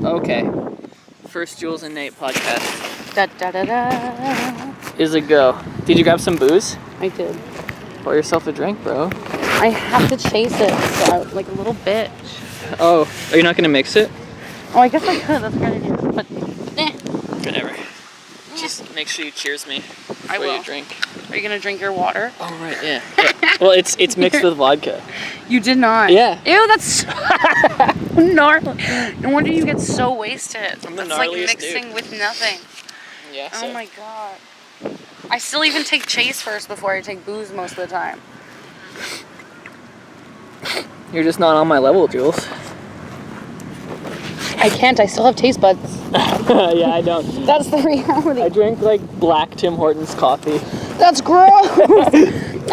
Okay. First Jewelz and Nate podcast. Da da da da. Is a go. Did you grab some booze? I did. Pour yourself a drink, bro. I have to chase it, so like a little bitch. Oh, are you not gonna mix it? Oh, I guess I could. That's a good idea. But Whatever. Just make sure you cheers me I before will. you drink. Are you gonna drink your water? Oh right, yeah. Well, it's mixed with vodka. You did not. Yeah. Ew, that's gnarly. No wonder you get so wasted. I'm the That's like gnarliest mixing dude. with nothing. Yeah. Oh my god. I still even take chase first before I take booze most of the time. You're just not on my level, Jules. I can't. I still have taste buds. Yeah, I don't. That's the reality. I drink like black Tim Hortons coffee. That's gross.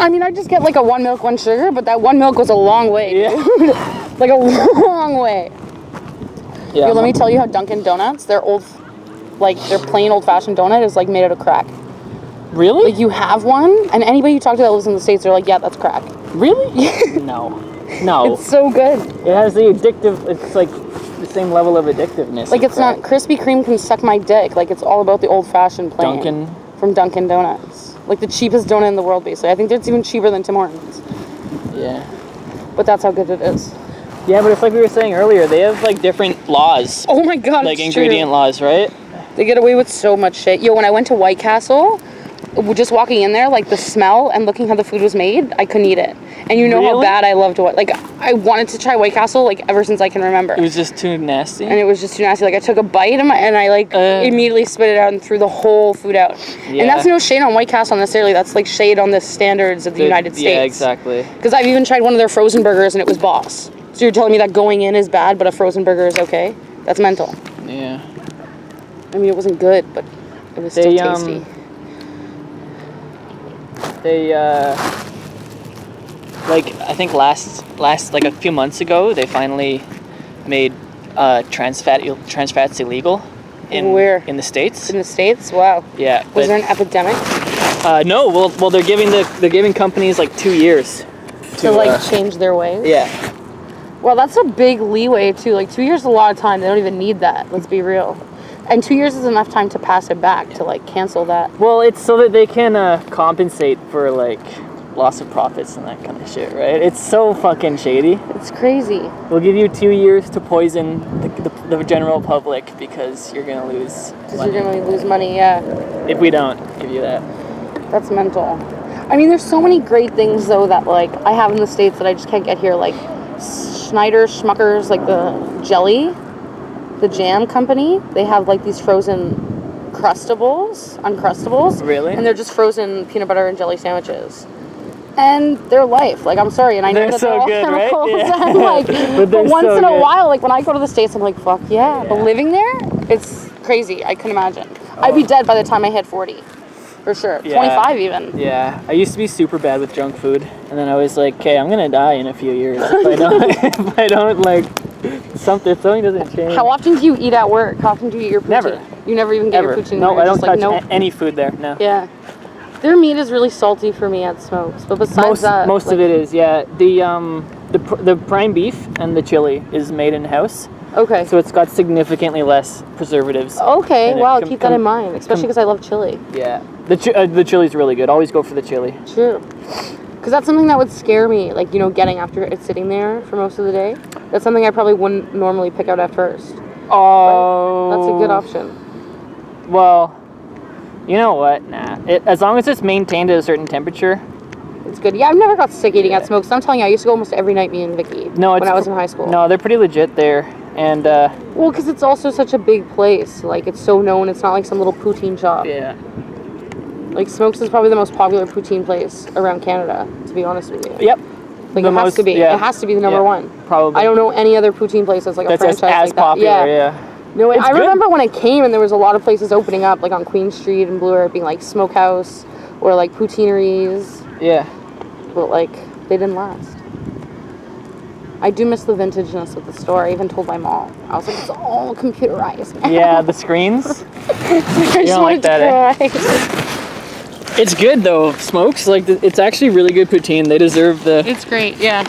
I mean, I just get like a 1 milk, 1 sugar, but that 1 milk goes a long way. Yeah. Dude. Like a long way. Yeah. Yo, let me tell you how Dunkin' Donuts, their plain old-fashioned donut is like made out of crack. Really? Like you have one, and anybody you talk to that lives in the States, they're like, yeah, that's crack. Really? No. It's so good. It has the addictive. It's like the same level of addictiveness. Like it's not Krispy Kreme can suck my dick. Like it's all about the old-fashioned plain. Dunkin'. From Dunkin' Donuts. Like the cheapest donut in the world, basically. I think it's even cheaper than Tim Hortons. Yeah. But that's how good it is. Yeah, but it's like we were saying earlier. They have like different laws. Oh my god, Like it's ingredient true. laws, right? They get away with so much shit. Yo, when I went to White Castle, just walking in there, like the smell and looking how the food was made, I couldn't eat it. And you know how Really? bad I loved White. Like I wanted to try White Castle like ever since I can remember. It was just too nasty. And it was just too nasty. Like I took a bite and I immediately spit it out and threw the whole food out. Yeah. And that's no shade on White Castle necessarily. That's like shade on the standards of the United States. Yeah, exactly. Because I've even tried one of their frozen burgers and it was Boss. So you're telling me that going in is bad, but a frozen burger is okay? That's mental. Yeah. I mean, it wasn't good, but it was still tasty. Like I think last like a few months ago, they finally made trans fats illegal Where? in the States. In the States? Wow. Yeah. Was there an epidemic? No. Well, they're giving companies like 2 years to change their ways? Yeah. Well, that's a big leeway too. Like 2 years is a lot of time. They don't even need that. Let's be real. And 2 years is enough time to pass it back to like cancel that. Well, it's so that they can compensate for like loss of profits and that kind of shit, right? It's so fucking shady. It's crazy. We'll give you 2 years to poison the general public because you're gonna lose money. Because you're going to lose money, yeah. If we don't give you that. That's mental. I mean, there's so many great things though that like I have in the States that I just can't get here. Like Schneider Schmuckers, like the jelly, the jam company. They have like these frozen Uncrustables. Really? And they're just frozen peanut butter and jelly sandwiches. And they're life. Like, I'm sorry, and I know They're that so they're all good, right? chemicals. Yeah. And like, but once so in a good. while, like when I go to the States, I'm like, fuck yeah. But living there, it's crazy. I couldn't imagine. I'd be dead by the time I hit 40. For sure. Yeah. 25 even. Yeah. I used to be super bad with junk food, and then I was like, okay, I'm gonna die in a few years if I don't like something doesn't change. How often do you eat at work? How often do you eat your poutine? Never. You never even get Ever. your poutine? No, there? I don't Just touch any food there. No. Yeah. Their meat is really salty for me at Smokes, but besides that, most of it is, yeah. The prime beef and the chili is made in house, okay. so it's got significantly less preservatives. Okay, in it. wow, keep that in mind, especially because I love chili. Yeah, the chili's really good. Always go for the chili. True. Because that's something that would scare me, like, getting after it's sitting there for most of the day. That's something I probably wouldn't normally pick out at first. Oh. Right? That's a good option. Well, you know what? Nah. As long as it's maintained at a certain temperature. It's good. Yeah, I've never got sick eating at Smokes. I'm telling you, I used to go almost every night, me and Vicky, when I was in high school. No, they're pretty legit there. And, well, because it's also such a big place. Like, it's so known. It's not like some little poutine shop. Yeah. Like, Smokes is probably the most popular poutine place around Canada, to be honest with you. Yep. Like, it has to be. Yeah. It has to be the number one. Probably. I don't know any other poutine place that's like a franchise as like popular, that. yeah. No, It's I good. remember when it came and there was a lot of places opening up, like on Queen Street and Blue Earth, being like smokehouse or like poutineries. Yeah. But like, they didn't last. I do miss the vintageness of the store. I even told my mom. I was like, it's all computerized now. Yeah, the screens. I You don't like that, eh? It's good though, Smokes. Like, it's actually really good poutine. They deserve It's great, yeah.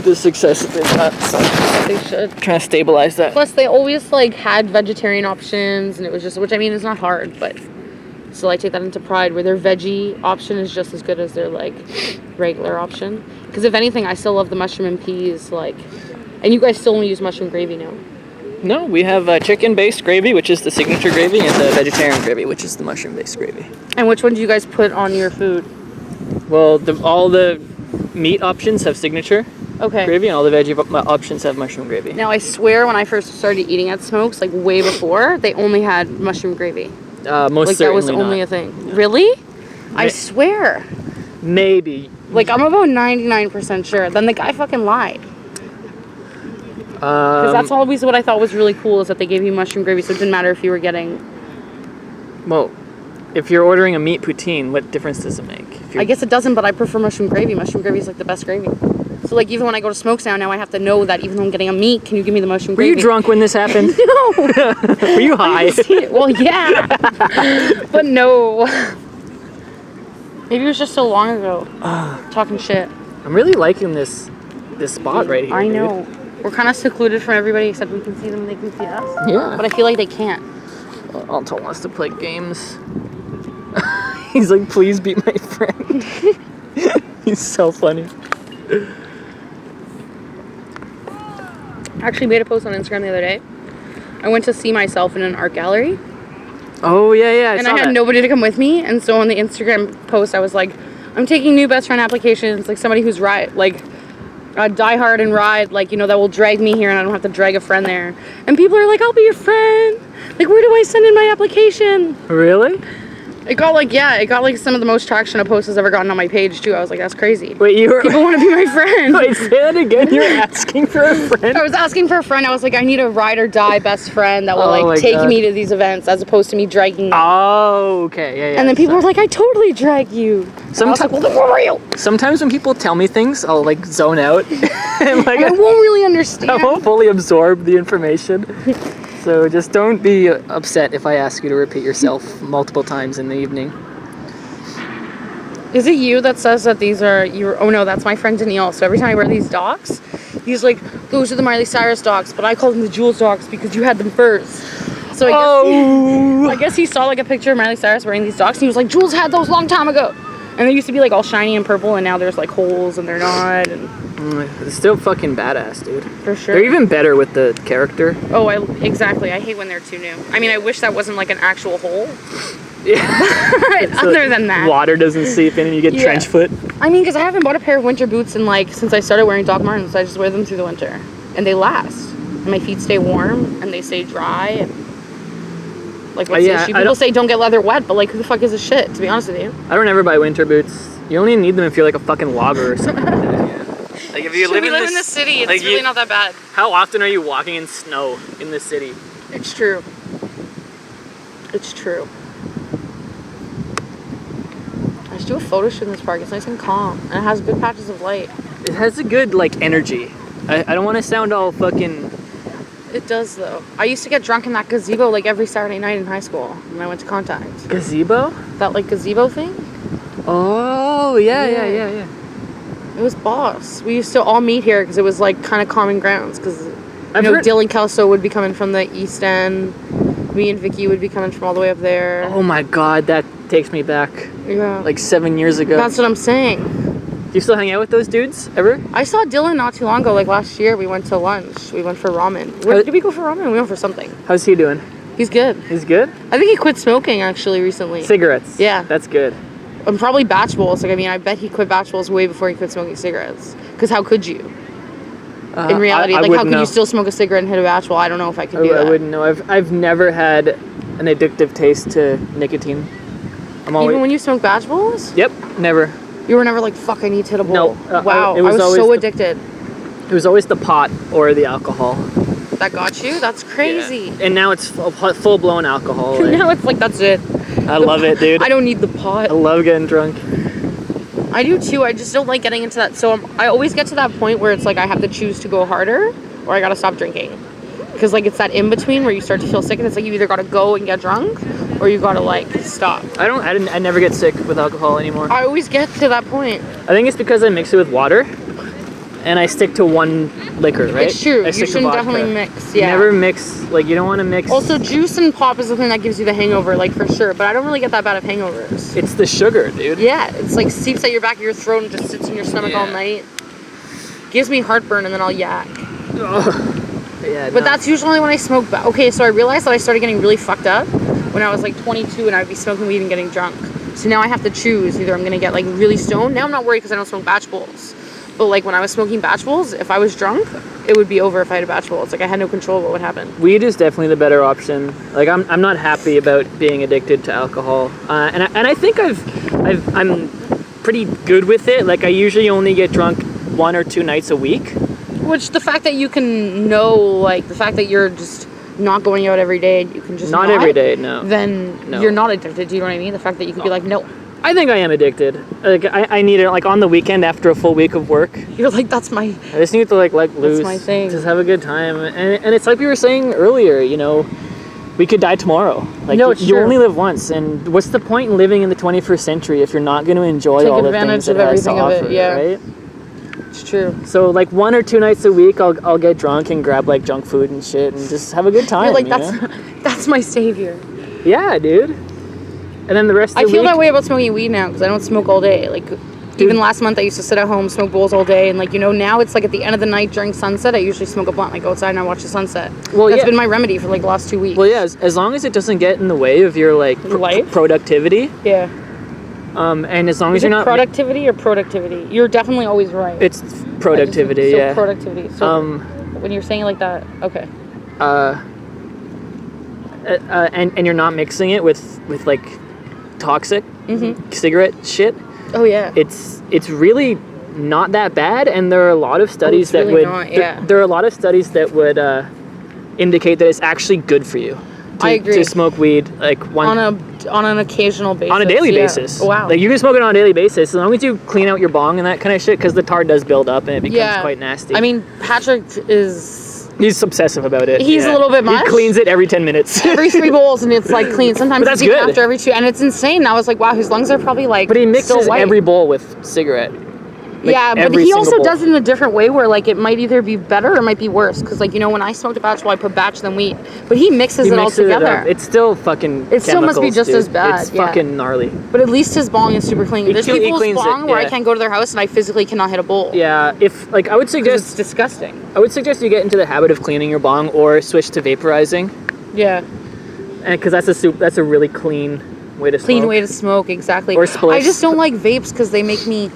the success that they've had. So. They should. Trying to stabilize that. Plus, they always like had vegetarian options, and it was just, which I mean is not hard, but still I take that into pride where their veggie option is just as good as their like regular option. Because if anything, I still love the mushroom and peas. Like, and you guys still only use mushroom gravy now. No, we have chicken-based gravy, which is the signature gravy, and the vegetarian gravy, which is the mushroom-based gravy. And which one do you guys put on your food? Well, all the meat options have signature gravy, and all the veggie options have mushroom gravy. Now, I swear when I first started eating at Smokes, like way before, they only had mushroom gravy. Most like, certainly that was not. only a thing. Yeah. Really? I swear. Maybe. Like, I'm about 99% sure. Then the guy fucking lied. Because that's always what I thought was really cool, is that they gave you mushroom gravy, so it didn't matter if you were getting... Well, if you're ordering a meat poutine, what difference does it make? I guess it doesn't, but I prefer mushroom gravy. Mushroom gravy is like the best gravy. So like even when I go to Smokes now I have to know that even though I'm getting a meat, can you give me the mushroom gravy? Were you drunk when this happened? No. Were you high? Well, yeah. But no. Maybe it was just so long ago. Talking shit. I'm really liking this spot right here. I know. Dude. We're kind of secluded from everybody except we can see them and they can see us. Yeah. But I feel like they can't. Alto wants to play games. He's like, please be my friend. He's so funny. I actually made a post on Instagram the other day. I went to see myself in an art gallery. Oh, yeah. And I had nobody to come with me. And so on the Instagram post, I was like, I'm taking new best friend applications. Like somebody who's die hard and ride, like, you know, that will drag me here and I don't have to drag a friend there. And people are like, I'll be your friend. Like, where do I send in my application? Really? It got like some of the most traction a post has ever gotten on my page too. I was like, that's crazy. Wait, people want to be my friend. Wait, say that again. You're asking for a friend? I was asking for a friend. I was like, I need a ride or die best friend that will take me to these events as opposed to me dragging them. Oh, okay. Yeah. And then people were like, I totally drag you. I was like, well, then where were you? Sometimes when people tell me things, I'll like zone out. And, like, I won't really understand. I won't fully absorb the information. So just don't be upset if I ask you to repeat yourself multiple times in the evening. Is it you that says that these are your... Oh no, that's my friend Danielle. So every time I wear these docs, he's like, those are the Miley Cyrus docs, but I call them the Jules docs because you had them first. So I guess he saw like a picture of Miley Cyrus wearing these docs and he was like, Jules had those long time ago. And they used to be like all shiny and purple and now there's like holes and they're not. And it's still fucking badass, dude. For sure. They're even better with the character. Oh, exactly. I hate when they're too new. I mean, I wish that wasn't like an actual hole. Yeah. Other than that, water doesn't seep in and you get trench foot. I mean, because I haven't bought a pair of winter boots in like since I started wearing Doc Martens. I just wear them through the winter, and they last. And my feet stay warm and they stay dry. And like what's the issue? People say don't get leather wet, but like who the fuck gives a shit? To be honest with you, I don't ever buy winter boots. You only need them if you're like a fucking logger or something. Like if you live in the city, it's like really not that bad. How often are you walking in snow in the city? It's true. It's true. I should do a photo shoot in this park. It's nice and calm, and it has good patches of light. It has a good like energy. I don't want to sound all fucking... It does though. I used to get drunk in that gazebo like every Saturday night in high school when I went to Contact. Gazebo? That like gazebo thing? Oh, yeah. It was boss. We used to all meet here because it was like kind of common grounds because Dylan Kelso would be coming from the East End. Me and Vicky would be coming from all the way up there. Oh my god, that takes me back. Yeah. Like 7 years ago. That's what I'm saying. Do you still hang out with those dudes ever? I saw Dylan not too long ago. Like last year, we went to lunch. We went for ramen. Where did we go for ramen? We went for something. How's he doing? He's good. He's good? I think he quit smoking actually recently. Cigarettes? Yeah. That's good. And probably batch bowls. Like, I mean, I bet he quit batch bowls way before he quit smoking cigarettes. Because how could you? In reality, like, how could you still smoke a cigarette and hit a batch bowl? I don't know if I can do that. I wouldn't know. I've never had an addictive taste to nicotine. Even when you smoke batch bowls? Yep, never. You were never like, fuck, I need to hit a bowl. No. Wow, I was so addicted. It was always the pot or the alcohol. That got you? That's crazy. Yeah. And now it's full-blown alcohol. Like, now it's like, that's it. I love it, dude. I don't need the pot. I love getting drunk. I do too. I just don't like getting into that. So I always get to that point where it's like I have to choose to go harder or I gotta stop drinking. Because like it's that in between where you start to feel sick and it's like you either gotta go and get drunk or you gotta like stop. I never get sick with alcohol anymore. I always get to that point. I think it's because I mix it with water. and I stick to one liquor, right? It's true. I You stick to shouldn't vodka. definitely mix. Yeah. Never mix. Like, you don't want to mix. Also, juice and pop is the thing that gives you the hangover, like for sure. But I don't really get that bad of hangovers. It's the sugar, dude. Yeah, it's like seeps at your back of your throat and just sits in your stomach all night. Gives me heartburn and then I'll yak. Ugh. Yeah, But that's usually when I smoke. Okay, so I realized that I started getting really fucked up when I was like 22 and I'd be smoking weed and getting drunk. So now I have to choose. Either I'm going to get like really stoned. Now I'm not worried because I don't smoke batch bowls. But like when I was smoking batch bowls, if I was drunk, it would be over if I had a batch bowl. It's like I had no control of what would happen. Weed is definitely the better option. Like I'm not happy about being addicted to alcohol, and I think I'm pretty good with it. Like I usually only get drunk 1 or 2 nights a week. Which the fact that you can know, like the fact that you're just not going out every day, you can just not every day, no. Then you're not addicted. Do you know what I mean? The fact that you can be like, no. I think I am addicted. Like I need it like on the weekend after a full week of work. You're like, that's my. I just need to like let loose. That's my thing. Just have a good time, and it's like we were saying earlier. You know, we could die tomorrow. Like No, it's you true. only live once, and what's the point in living in the 21st century if you're not going to enjoy all the things it has to offer, right? It's true. So like 1 or 2 nights a week, I'll get drunk and grab like junk food and shit and just have a good time. You're like, you know? that's my savior. Yeah, dude. And then the rest of the I week, feel that way about smoking weed now because I don't smoke all day. Like, even last month I used to sit at home, smoke bowls all day, and like, you know, now it's like at the end of the night during sunset, I usually smoke a blunt. I go outside and I watch the sunset. Well, That's yeah. been my remedy for like the last 2 weeks. Well, yeah, as long as it doesn't get in the way of your like Life? productivity. Yeah. And as long as Is you're it not productivity or productivity? You're definitely always right. it's productivity, So yeah. productivity. So when you're saying it like that, okay. And you're not mixing it with like toxic cigarette shit. Oh yeah. It's really not that bad, and there are a lot of studies that really would not, yeah. there are a lot of studies that would indicate that it's actually good for you I agree. to smoke weed like on an occasional basis. on a daily yeah. basis. Wow. Like you can smoke it on a daily basis as long as you clean out your bong and that kind of shit, because the tar does build up and it becomes quite nasty. I mean, Patrick he's obsessive about it. He's a little bit much. He cleans it every 10 minutes. every 3 bowls and it's like clean. Sometimes But that's it's even good. after every 2, and it's insane. I was like, wow, his lungs are probably like. But he mixes so white. every bowl with cigarette. Like yeah, but every he single also bowl. does it in a different way where like it might either be better or it might be worse. Because like, you know, when I smoked a batch, well, I put batch then wheat, but he mixes it all together. It's still fucking. It still must be chemicals, just dude. as bad. It's fucking gnarly. But at least his bong is super clean. There's people's cleans it, bong where I yeah. can't go to their house and I physically cannot hit a bowl. Yeah, if like I would It's suggest disgusting. you get into the habit of cleaning your bong or switch to vaporizing, Yeah. and because that's a really clean way to Clean smoke. way to smoke, exactly. Or spliffs. I just don't like vapes because they make me.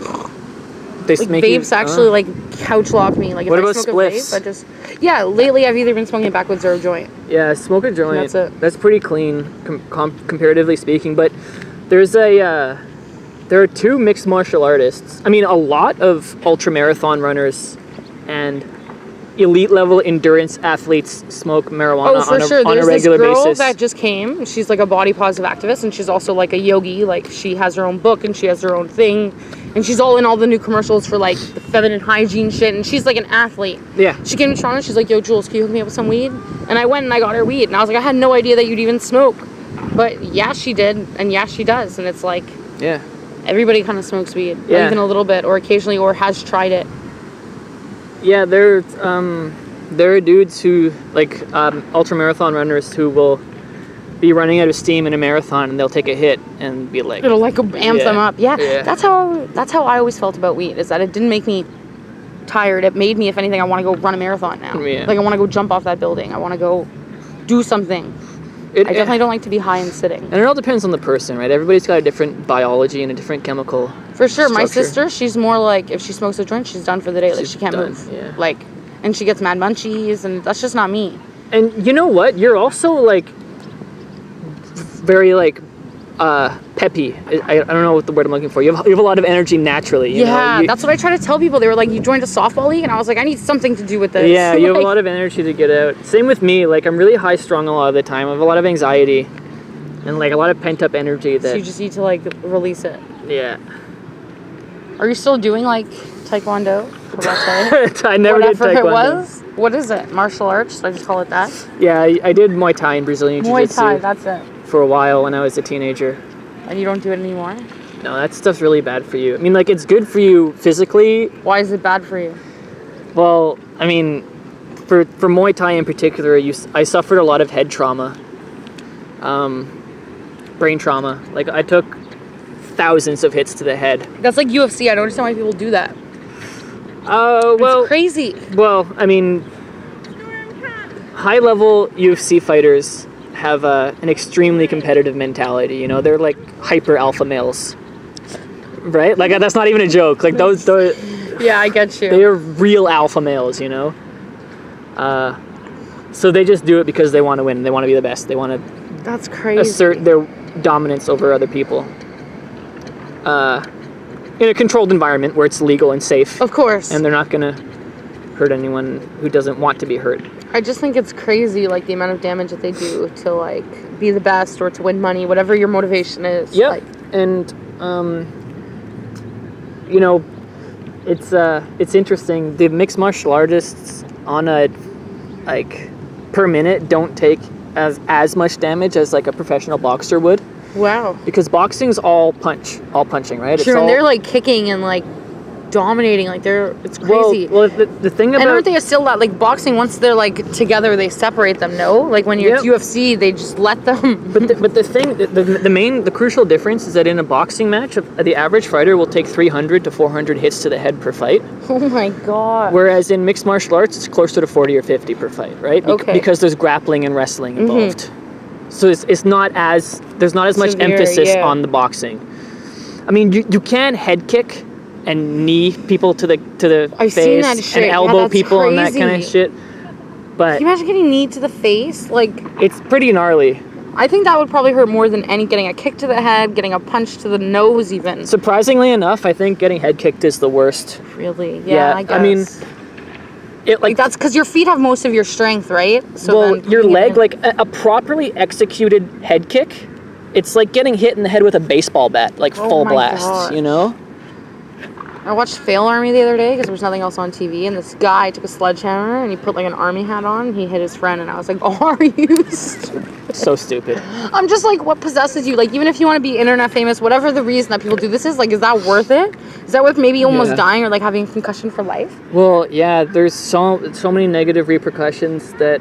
They Like make you- vapes actually like couch lock me. Like if What I about smoke spliffs? a vape, lately I've either been smoking backwards or a joint. Yeah, smoke a joint. That's it. That's pretty clean, comparatively speaking. But there are 2 mixed martial artists. I mean, a lot of ultramarathon runners and elite level endurance athletes smoke marijuana Oh, for on a sure. There's regular this girl basis. that just came. She's like a body positive activist, and she's also like a yogi. Like she has her own book and she has her own thing, and she's all in all the new commercials for like the feminine hygiene shit. And she's like an athlete. Yeah. She came to Toronto. She's like, "Yo, Jules, can you hook me up with some weed?" And I went and I got her weed, and I was like, I had no idea that you'd even smoke, but yeah, she did, and yeah, she does, and it's like Yeah. everybody kind of smokes weed, Yeah. even a little bit, or occasionally, or has tried it. Yeah, there are dudes who like ultramarathon runners who will be running out of steam in a marathon and they'll take a hit and be like, It'll like amp them up. Yeah. Yeah. That's how I always felt about weed, is that it didn't make me tired. It made me, if anything, I want to go run a marathon now. Yeah. Like I want to go jump off that building. I want to go do something. I definitely don't like to be high and sitting. And it all depends on the person, right? Everybody's got a different biology and a different chemical. For sure. My structure. sister, she's more like, if she smokes a joint, she's done for the day. Like She's she can't done, move. yeah. Like, and she gets mad munchies, and that's just not me. And you know what? You're also like very like peppy. I don't know what the word I'm looking for. You have a lot of energy naturally. You know? That's what I try to tell people. They were like, you joined a softball league? And I was like, I need something to do with this. Yeah, you have a Like, lot of energy to get out. Same with me. Like I'm really high strung a lot of the time. I have a lot of anxiety and like a lot of pent up energy that. So you just need to like release it. Yeah. Are you still doing like Taekwondo? I never did Whatever Taekwondo. it was. What is it? Martial arts? I just call it that. Yeah, I did Muay Thai and Brazilian Muay Thai. Jiu-Jitsu That's it. for a while when I was a teenager. And you don't do it anymore? No, that stuff's really bad for you. I mean, like, it's good for you physically. Why is it bad for you? Well, I mean, for Muay Thai in particular, I suffered a lot of head trauma, brain trauma. Like, I took thousands of hits to the head. That's like UFC. I don't understand why people do that. Well, it's crazy. Well, I mean, high-level UFC fighters have an extremely competitive mentality. You know, they're like hyper alpha males, right? Like, that's not even a joke. Like, those yeah, I get you. they are real alpha males. You know, so they just do it because they want to win. They want to be the best. They want to That's crazy. assert their dominance over other people. In a controlled environment where it's legal and safe. Of course. And they're not gonna hurt anyone who doesn't want to be hurt. I just think it's crazy, like, the amount of damage that they do to, like, be the best or to win money, whatever your motivation is. Yep. Like, And, you know, it's interesting. The mixed martial artists on a, like, per minute don't take as much damage as, like, a professional boxer would. wow. Because boxing's all punching, right? Sure, it's and they're, like, kicking and, like, dominating. Like, it's crazy. Well, the thing about... And aren't they still that, like, boxing, once they're, like, together, they separate them, no? Like, when you're UFC, they just let them... But the thing, the crucial difference is that in a boxing match, the average fighter will take 300 to 400 hits to the head per fight. Oh, my God. Whereas in mixed martial arts, it's closer to 40 or 50 per fight, right? Okay. Because there's grappling and wrestling involved. So there's not as much Severe, emphasis yeah. on the boxing. I mean, you can head kick and knee people to the I've face seen that shit. and elbow that's people crazy. and that kind of shit. But Can you imagine getting knee to the face? Like, it's pretty gnarly. I think that would probably hurt more than getting a kick to the head, getting a punch to the nose even. Surprisingly enough, I think getting head kicked is the worst. Really? Yeah, I guess. I mean, it like, that's because your feet have most of your strength, right? So well, then your putting it leg, in- like a properly executed head kick, it's like getting hit in the head with a baseball bat, like Oh full my blast, gosh. you know? I watched Fail Army the other day because there was nothing else on TV, and this guy took a sledgehammer and he put, like, an army hat on. He hit his friend, and I was like, "Are you stupid?" So stupid. I'm just like, what possesses you? Like, even if you want to be internet famous, whatever the reason that people do this is, like, is that worth it? Is that worth maybe almost Yeah. dying or, like, having a concussion for life? Well, yeah, there's so many negative repercussions that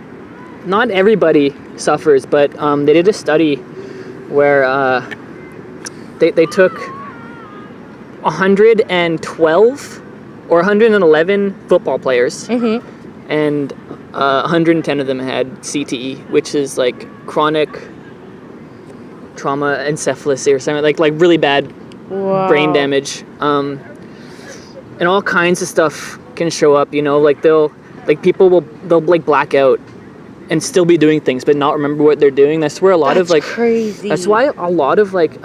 not everybody suffers, but they did a study where they took 112 or 111 football players, and 110 of them had CTE, which is like chronic trauma encephalitis or something, like really bad Wow. brain damage. And all kinds of stuff can show up, you know, like they'll like black out and still be doing things but not remember what they're doing. That's where a lot of, like, crazy. that's why a lot of, like,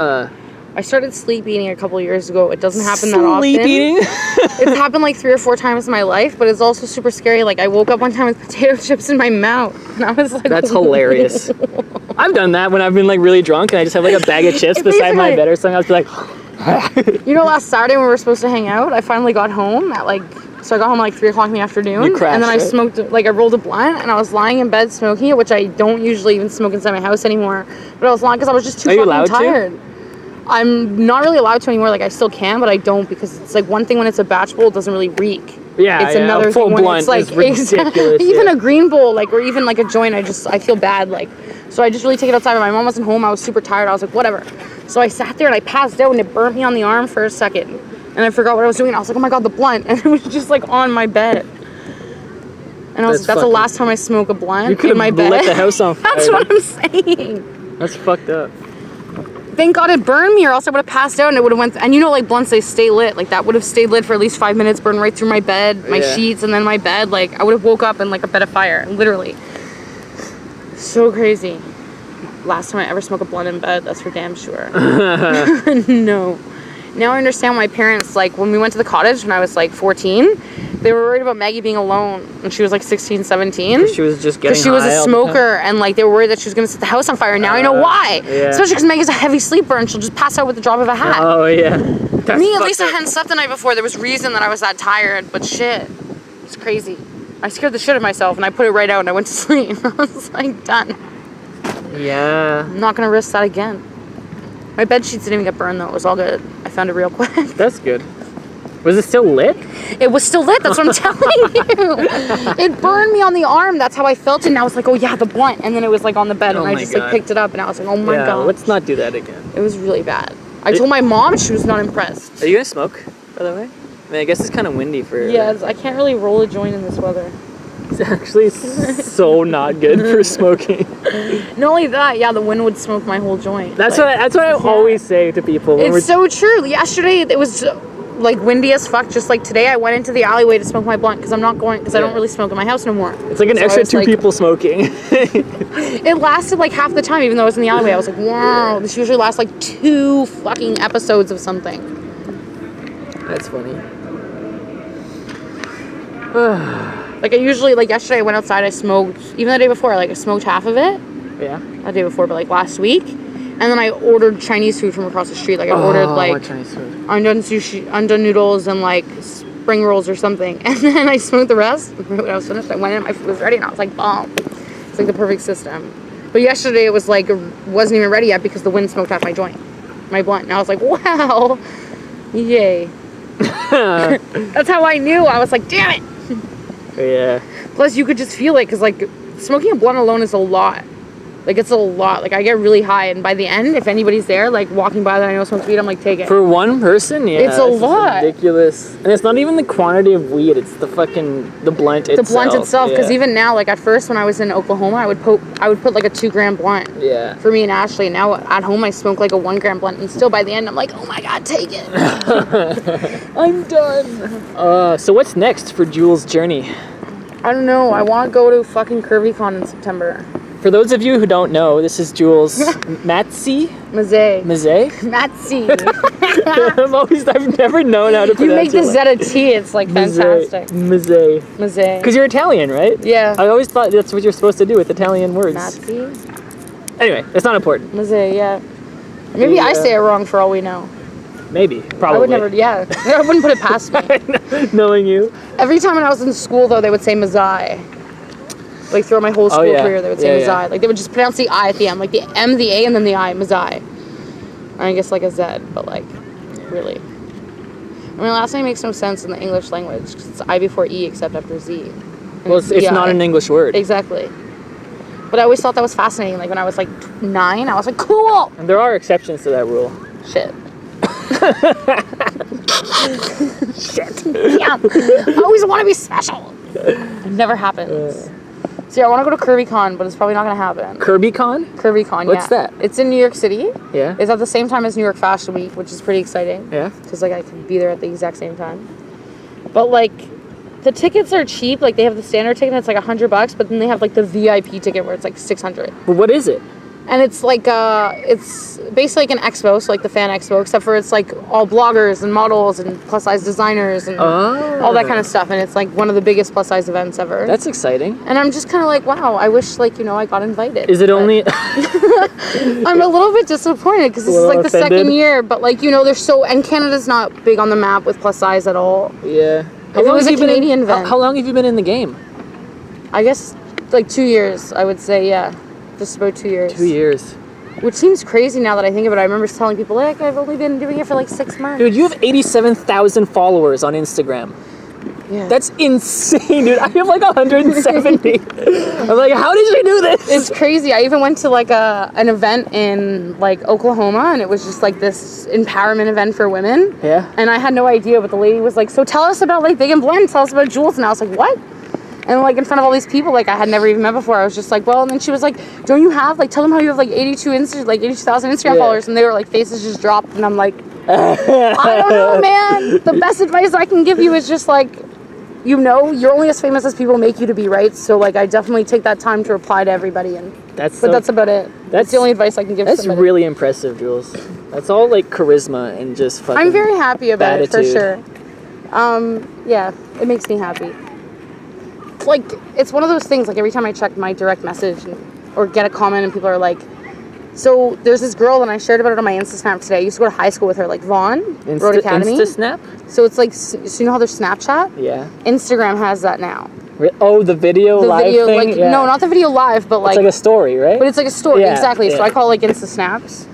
I started sleep eating a couple of years ago. It doesn't happen that often. sleep eating. It's happened like 3 or 4 times in my life, but it's also super scary. Like, I woke up one time with potato chips in my mouth, and I was like, That's hilarious. I've done that when I've been, like, really drunk and I just have, like, a bag of chips beside my bed or something. I was like, You know, last Saturday when we were supposed to hang out, I finally got home at, like, so I got home at, like, 3 o'clock in the afternoon. You crashed, and then I right? smoked, like, I rolled a blunt, and I was lying in bed smoking it, which I don't usually even smoke inside my house anymore. But I was lying because I was just too Are you fucking allowed to? tired. I'm not really allowed to anymore. Like, I still can, but I don't, because it's like one thing when it's a batch bowl, it doesn't really reek. Yeah, It's yeah, another a full thing when blunt it's like is ridiculous. even yeah. a green bowl, like, or even like a joint, I feel bad. Like, so I just really take it outside. But my mom wasn't home. I was super tired. I was like, whatever. So I sat there and I passed out, and it burnt me on the arm for a second, and I forgot what I was doing. I was like, oh my god, the blunt, and it was just like on my bed. And I was like, that's the fucking- last time I smoke a blunt You could in my have bed. lit the house on fire. That's what I'm saying. That's fucked up. Thank God it burned me, or else I would have passed out and it would have went. And you know, like, blunts, they stay lit. Like, that would have stayed lit for at least 5 minutes, burned right through my bed, my Yeah. sheets, and then my bed. Like, I would have woke up in, like, a bed of fire, literally. So crazy. Last time I ever smoked a blunt in bed, that's for damn sure. No. Now I understand why parents, like, when we went to the cottage when I was, like, 14, they were worried about Maggie being alone when she was, like, 16, 17. She was just getting Because she was high a all the time. smoker, and, like, they were worried that she was going to set the house on fire. Now I know why. Yeah. Especially because Maggie's a heavy sleeper, and she'll just pass out with the drop of a hat. Oh, yeah. That's Me, at fucked least I up. hadn't slept the night before. There was reason that I was that tired, but shit. It's crazy. I scared the shit out of myself, and I put it right out, and I went to sleep. I was, like, done. Yeah. I'm not going to risk that again. My bed sheets didn't even get burned, though. It was all good. I found it real quick. That's good. Was it still lit? It was still lit. That's what I'm telling you. It burned me on the arm. That's how I felt it. And I was like, oh yeah, the blunt. And then it was like on the bed, and I just like picked it up, and I was like, oh my god. Let's not do that again. It was really bad. I told my mom, she was not impressed. Are you gonna smoke, by the way? I mean, I guess it's kind of windy for. Yeah, I can't really roll a joint in this weather. It's actually so not good for smoking. Not only that, yeah, the wind would smoke my whole joint. That's what I always say to people. It's so true. Yesterday it was like windy as fuck. Just like today, I went into the alleyway to smoke my blunt because I don't really smoke in my house no more. It's like an extra 2 people smoking. It lasted like half the time, even though I was in the alleyway. I was like, wow, this usually lasts like 2 fucking episodes of something. That's funny. Like I usually, like yesterday I went outside, I smoked, even the day before, like I smoked half of it. Yeah. The day before, but like last week. And then I ordered Chinese food from across the street. Like I ordered like Chinese food. undone noodles and like spring rolls or something. And then I smoked the rest. When I was finished, I went in, my food was ready, and I was like, bomb. It's like the perfect system. But yesterday it was like, wasn't even ready yet because the wind smoked out my joint, my blunt. And I was like, wow, yay. That's how I knew. I was like, damn it. Yeah. Plus, you could just feel it because, like, smoking a blunt alone is a lot. Like, it's a lot. Like, I get really high, and by the end, if anybody's there, like, walking by that I know smokes weed, I'm like, take it. For one person, yeah. It's a lot. Ridiculous. And it's not even the quantity of weed, it's the blunt itself. The blunt itself, because even now, like, at first, when I was in Oklahoma, I would put like a 2 gram blunt. Yeah. For me and Ashley. And now, at home, I smoke, like, a 1 gram blunt, and still, by the end, I'm like, oh my god, take it. I'm done. So what's next for Jules Journey? I don't know. I want to go to fucking Curvy Con in September. For those of you who don't know, this is Jules Matsy. Maze. Matsy. I've never known how to pronounce it. You make the Z a T, it's like fantastic. Maze. Because you're Italian, right? Yeah. I always thought that's what you're supposed to do with Italian words. Matsy? Anyway, it's not important. Maze, yeah. Maybe I say it wrong for all we know. Maybe. Probably. I would never, yeah. I wouldn't put it past me. Knowing you. Every time when I was in school, though, they would say Mazai. Like, throughout my whole school career, they would say Mazai. Yeah. Like, they would just pronounce the I at the end. Like, the M, the A, and then the I, Mazai. And I guess, like, a Z, but, like, really. I mean, last name makes no sense in the English language, because it's I before E, except after Z. And well, it's not an English word. Exactly. But I always thought that was fascinating. Like, when I was, like, 9, I was like, cool! And there are exceptions to that rule. Shit. Shit. Yeah. I always want to be special. It never happens. So yeah, I want to go to Curvy Con, but it's probably not going to happen. Curvy Con? Curvy Con, yeah. What's that? It's in New York City. Yeah. It's at the same time as New York Fashion Week, which is pretty exciting. Yeah. Because, like, I can be there at the exact same time. But, like, the tickets are cheap. Like, they have the standard ticket, and it's, like, $100, but then they have, like, the VIP ticket where it's, like, $600. But what is it? And it's like, it's basically like an expo, so like the fan expo, except for it's like all bloggers and models and plus size designers and all that kind of stuff. And it's like one of the biggest plus size events ever. That's exciting. And I'm just kind of like, wow, I wish, like, you know, I got invited. Is it only... I'm a little bit disappointed because this is like the second year, but like, you know, they're so... And Canada's not big on the map with plus size at all. Yeah. If it was a Canadian event. How long have you been in the game? I guess like 2 years, I would say, yeah. Just about 2 years. 2 years. Which seems crazy now that I think of it. I remember telling people, like, I've only been doing it for like 6 months. Dude, you have 87,000 followers on Instagram. Yeah. That's insane, dude. I have like 170. I'm like, how did you do this? It's crazy. I even went to like an event in like Oklahoma, and it was just like this empowerment event for women. Yeah. And I had no idea, but the lady was like, so tell us about like Bingham Black, tell us about Jewelz. And I was like, what? And, like, in front of all these people, like, I had never even met before. I was just like, well, and then she was like, don't you have, like, tell them how you have, like, 82,000 Instagram followers. And they were, like, faces just dropped. And I'm like, I don't know, man. The best advice I can give you is just, like, you know, you're only as famous as people make you to be, right? So, like, I definitely take that time to reply to everybody. But that's about it. That's the only advice I can give somebody. That's really impressive, Jules. That's all, like, charisma and just fucking I'm very happy about attitude. it, for sure. Yeah, it makes me happy. Like, it's one of those things, like, every time I check my direct message or get a comment and people are like, so there's this girl, and I shared about it on my Insta Snap today. I used to go to high school with her, like Vaughn, Road Academy. Insta Snap? So it's like, so you know how there's Snapchat? Yeah. Instagram has that now. Oh, the video live thing? Like, no, not the video live, but like... It's like a story, right? But it's like a story, yeah, exactly. Yeah. So I call it like Insta Snaps.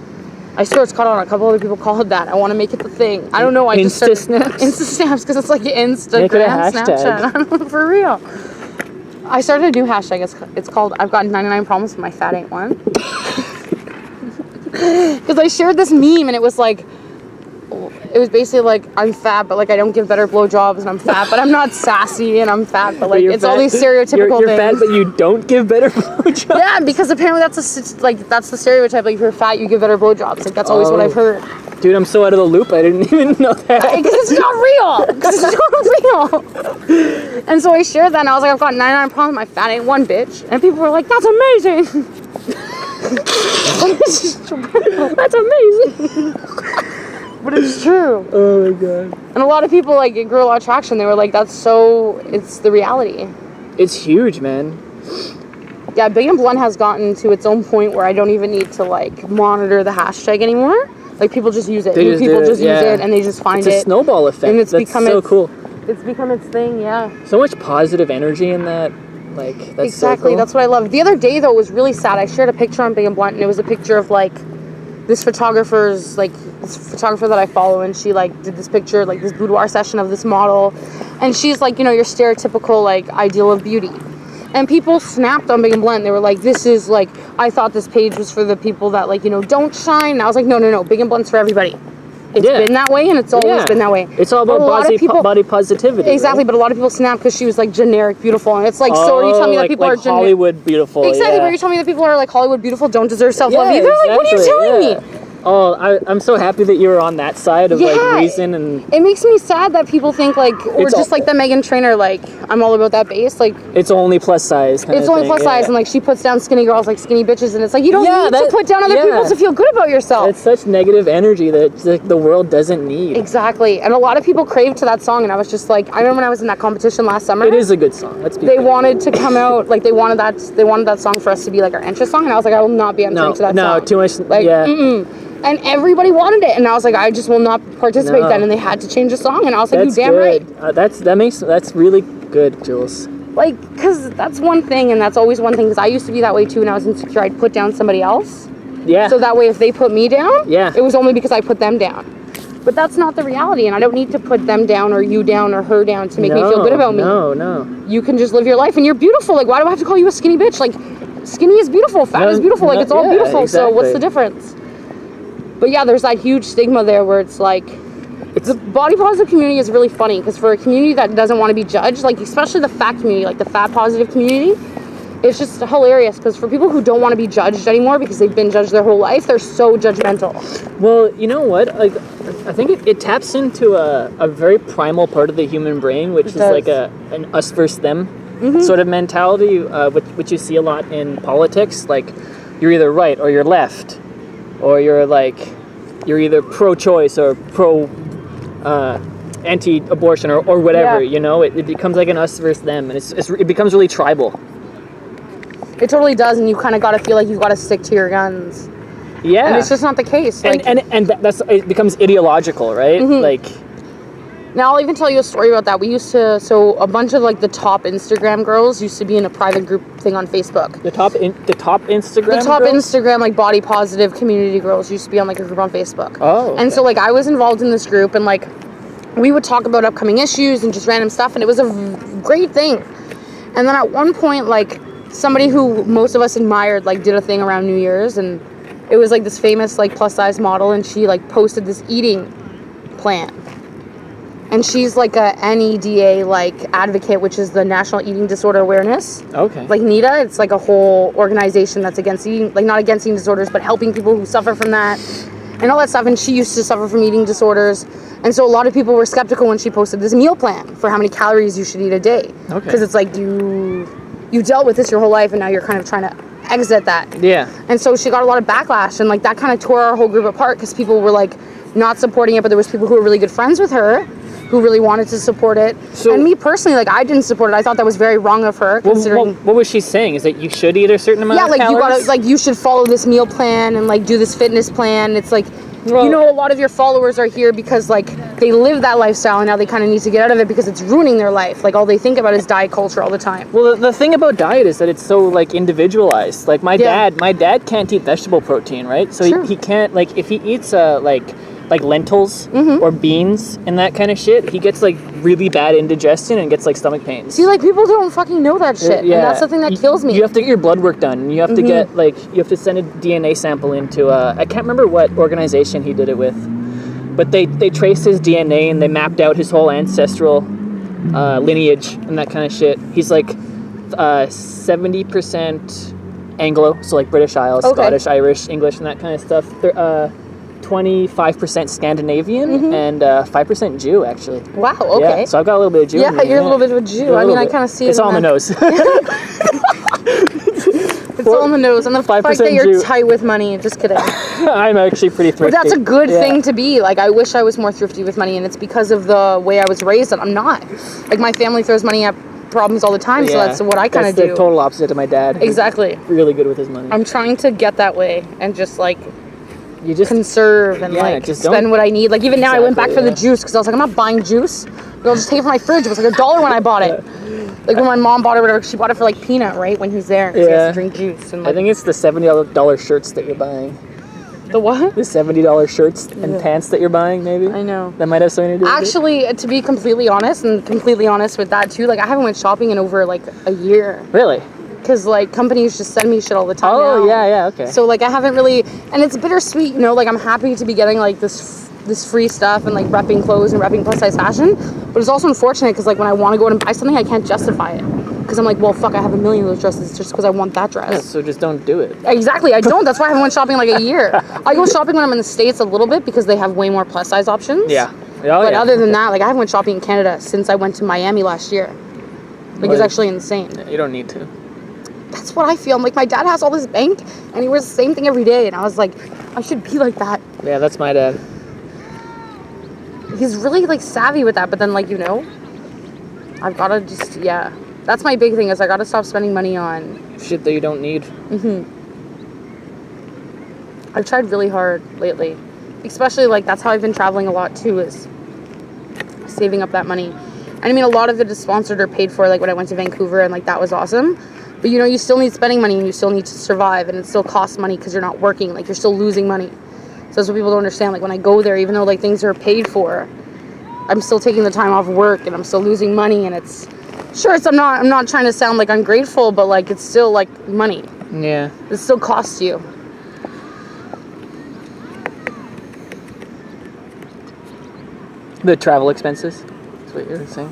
I swear it's caught on. A couple other people call it that. I want to make it the thing. I don't know. I just Insta snaps. Insta snaps because it's like Instagram, Make it a hashtag. Snapchat. For real. I started a new hashtag. It's called I've got 99 problems, but my fat ain't one. Because I shared this meme and it was like, it was basically like, I'm fat, but like I don't give better blowjobs, and I'm fat, but I'm not sassy, and I'm fat, but like it's fat, all these stereotypical you're things. fat, but you don't give better blowjobs. Yeah, because apparently that's the stereotype. Like if you're fat, you give better blowjobs. Like that's always what I've heard. Dude, I'm so out of the loop. I didn't even know that. Because it's not real. Because it's not real. And so I shared that, and I was like, I've got 99 problems. My fat ain't one, bitch. And people were like, that's amazing. That's amazing. But it's true. Oh my god. And a lot of people, like, it grew a lot of traction. They were like, it's the reality. It's huge, man. Yeah, Bingham Black has gotten to its own point where I don't even need to, like, monitor the hashtag anymore. Like, people just use it. New people just use it, and they just find it. It's a snowball effect. And it's become so cool. It's become its thing, yeah. So much positive energy in that. Like, that's exactly. so cool. That's what I love. The other day, though, it was really sad. I shared a picture on Bingham Black, and it was a picture of, like, this photographer that I follow, and she, like, did this picture, like, this boudoir session of this model, and she's, like, you know, your stereotypical, like, ideal of beauty. And people snapped on Bingham Black. They were like, this is, like, I thought this page was for the people that, like, you know, don't shine. And I was like, no. Bingham Black's for everybody. It's been that way, and it's always been that way. It's all about body positivity. Exactly, right? But a lot of people snap because she was, like, generic beautiful. And it's like, so are you telling me that people are generic? Hollywood beautiful. Exactly, but you're telling me that people are, like, Hollywood beautiful don't deserve self-love either? Exactly, like, what are you telling me? Oh, I'm so happy that you were on that side of, like, reason. And it makes me sad that people think, like, or just like the Meghan Trainor, like, I'm all about that base. Like, it's only plus size. It's only plus size, and, like, she puts down skinny girls like skinny bitches, and it's like, you don't need to put down other people to feel good about yourself. It's such negative energy that, like, the world doesn't need. Exactly. And a lot of people craved to that song, and I was just like, I remember when I was in that competition last summer. It is a good song. They wanted to come out, like, they wanted that song for us to be, like, our entrance song, and I was like, I will not be entering to that song. No, too much, like, And everybody wanted it, and I was like, I just will not participate then, and they had to change the song, and I was like, you damn right. That's really good, Jules. Like, because that's one thing, and that's always one thing, because I used to be that way too when I was insecure. I'd put down somebody else. Yeah. So that way, if they put me down, it was only because I put them down. But that's not the reality, and I don't need to put them down or you down or her down to make me feel good about me. No. You can just live your life, and you're beautiful. Like, why do I have to call you a skinny bitch? Like, skinny is beautiful, fat is beautiful. Like, it's all beautiful. Exactly. So what's the difference? But yeah, there's that huge stigma there where it's like, the body positive community is really funny, because for a community that doesn't want to be judged, like especially the fat community, like the fat positive community, it's just hilarious, because for people who don't want to be judged anymore because they've been judged their whole life, they're so judgmental. Well, you know what? Like, I think it taps into a very primal part of the human brain, which is like an us versus them sort of mentality, which you see a lot in politics. Like, you're either right or you're left. Or you're either pro-choice or anti-abortion or whatever, you know? It becomes like an us versus them, and it becomes really tribal. It totally does, and you kind of got to feel like you've got to stick to your guns. Yeah. And it's just not the case. Like, and it becomes ideological, right? Like... Now, I'll even tell you a story about that. So a bunch of, like, the top Instagram girls used to be in a private group thing on Facebook. The top Instagram The top girls? Instagram, like, body positive community girls used to be on, like, a group on Facebook. Oh. Okay. And so, like, I was involved in this group, and, like, we would talk about upcoming issues and just random stuff, and it was a great thing. And then at one point, like, somebody who most of us admired, like, did a thing around New Year's, and it was, like, this famous, like, plus-size model, and she, like, posted this eating plan. And she's like a NEDA like advocate, which is the National Eating Disorder Awareness. Okay. Like NEDA, it's like a whole organization that's against eating, like not against eating disorders, but helping people who suffer from that and all that stuff. And she used to suffer from eating disorders. And so a lot of people were skeptical when she posted this meal plan for how many calories you should eat a day. Okay. Because it's like you dealt with this your whole life, and now you're kind of trying to exit that. Yeah. And so she got a lot of backlash, and like that kind of tore our whole group apart, because people were like not supporting it, but there was people who were really good friends with her who really wanted to support it. So, and me personally, like, I didn't support it. I thought that was very wrong of her, considering... What was she saying? Is that you should eat a certain amount of calories? Yeah, like, you gotta, like, you should follow this meal plan and, like, do this fitness plan. It's like, you know, a lot of your followers are here because, like, they live that lifestyle and now they kind of need to get out of it because it's ruining their life. Like all they think about is diet culture all the time. Well, the thing about diet is that it's so like individualized. Like my dad can't eat vegetable protein, right? So he can't, like, if he eats like lentils or beans and that kind of shit, he gets like really bad indigestion and gets like stomach pains. See, like people don't fucking know that shit. And that's the thing that kills me. You have to get your blood work done, and you have to get like, you have to send a DNA sample into I can't remember what organization he did it with, but they traced his DNA and they mapped out his whole ancestral lineage and that kind of shit. He's like 70% Anglo, so like British Isles, Scottish, Irish, English, and that kind of stuff. 25% Scandinavian and 5% Jew, actually. Wow, okay. Yeah, so I've got a little bit of Jew. Yeah, you're a little bit of a Jew. I mean, I kind of see it. It's all in the nose. It's all in the nose. And the fact that you're Jew. tight with money, just kidding. I'm actually pretty thrifty. But that's a good thing to be. Like, I wish I was more thrifty with money, and it's because of the way I was raised that I'm not. Like, my family throws money at problems all the time, so that's what I kind of do. That's the total opposite of my dad. Exactly. He's really good with his money. I'm trying to get that way and just, like, you just conserve and like just spend what I need. Like even now I went back for the juice because I was like, I'm not buying juice. I'll just take it from my fridge. It was like $1 when I bought it. Like when my mom bought it or whatever, she bought it for like peanut, right? When he's there. He has to drink juice. And like, I think it's the $70 shirts that you're buying. The what? The $70 shirts and pants that you're buying, maybe? I know. That might have something to do with it. Actually, to be completely honest, and completely honest with that too, like I haven't went shopping in over like a year. Really? Because like companies just send me shit all the time now. Yeah, okay. So like I haven't really, and it's bittersweet, you know, like I'm happy to be getting like this free stuff and like repping clothes and repping plus size fashion, but it's also unfortunate because like when I want to go out and buy something I can't justify it because I'm like, well fuck, I have a million of those dresses just because I want that dress. Yeah, so just don't do it. Exactly, I don't. That's why I haven't went shopping in like a year. I go shopping when I'm in the States a little bit because they have way more plus size options. Yeah. But other than that, like I haven't went shopping in Canada since I went to Miami last year. Like it's actually insane. Yeah, you don't need to. That's what I feel. I'm like, my dad has all this bank and he wears the same thing every day, and I was like, I should be like that. Yeah, that's my dad. He's really like savvy with that, but then like, you know, I've gotta just that's my big thing is I gotta stop spending money on shit that you don't need. I've tried really hard lately, especially like that's how I've been traveling a lot too, is saving up that money. And I mean, a lot of it is sponsored or paid for, like when I went to Vancouver, and like that was awesome. But you know, you still need spending money and you still need to survive, and it still costs money because you're not working. Like you're still losing money. So that's what people don't understand. Like when I go there, even though like things are paid for, I'm still taking the time off work and I'm still losing money. And it's I'm not trying to sound like ungrateful, but like it's still like money. Yeah. It still costs you. The travel expenses. That's what you're saying.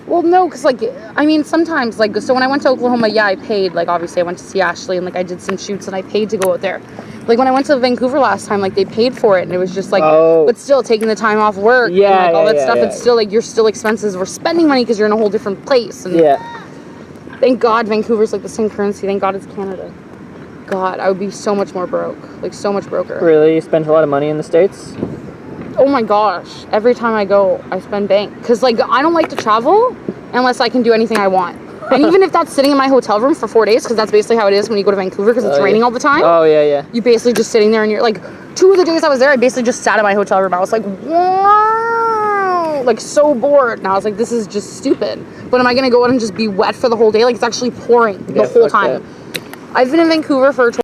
Well, no, because, like, I mean, sometimes, like, so when I went to Oklahoma, I paid, like, obviously I went to see Ashley, and, like, I did some shoots, and I paid to go out there. Like, when I went to Vancouver last time, like, they paid for it, and it was just, like, but still, taking the time off work, and, like, all that stuff, it's still, like, you're still expenses. We're spending money because you're in a whole different place, and thank God Vancouver's, like, the same currency. Thank God it's Canada. God, I would be so much more broke. Like, so much broker. Really? You spend a lot of money in the States? Oh my gosh, every time I go, I spend bank. Because, like, I don't like to travel unless I can do anything I want. And even if that's sitting in my hotel room for 4 days, because that's basically how it is when you go to Vancouver, because it's raining all the time. Oh, yeah. You basically just sitting there and you're, like, 2 of the days I was there, I basically just sat in my hotel room. I was like, wow, like, so bored. And I was like, this is just stupid. But am I going to go out and just be wet for the whole day? Like, it's actually pouring the whole time. I've been in Vancouver for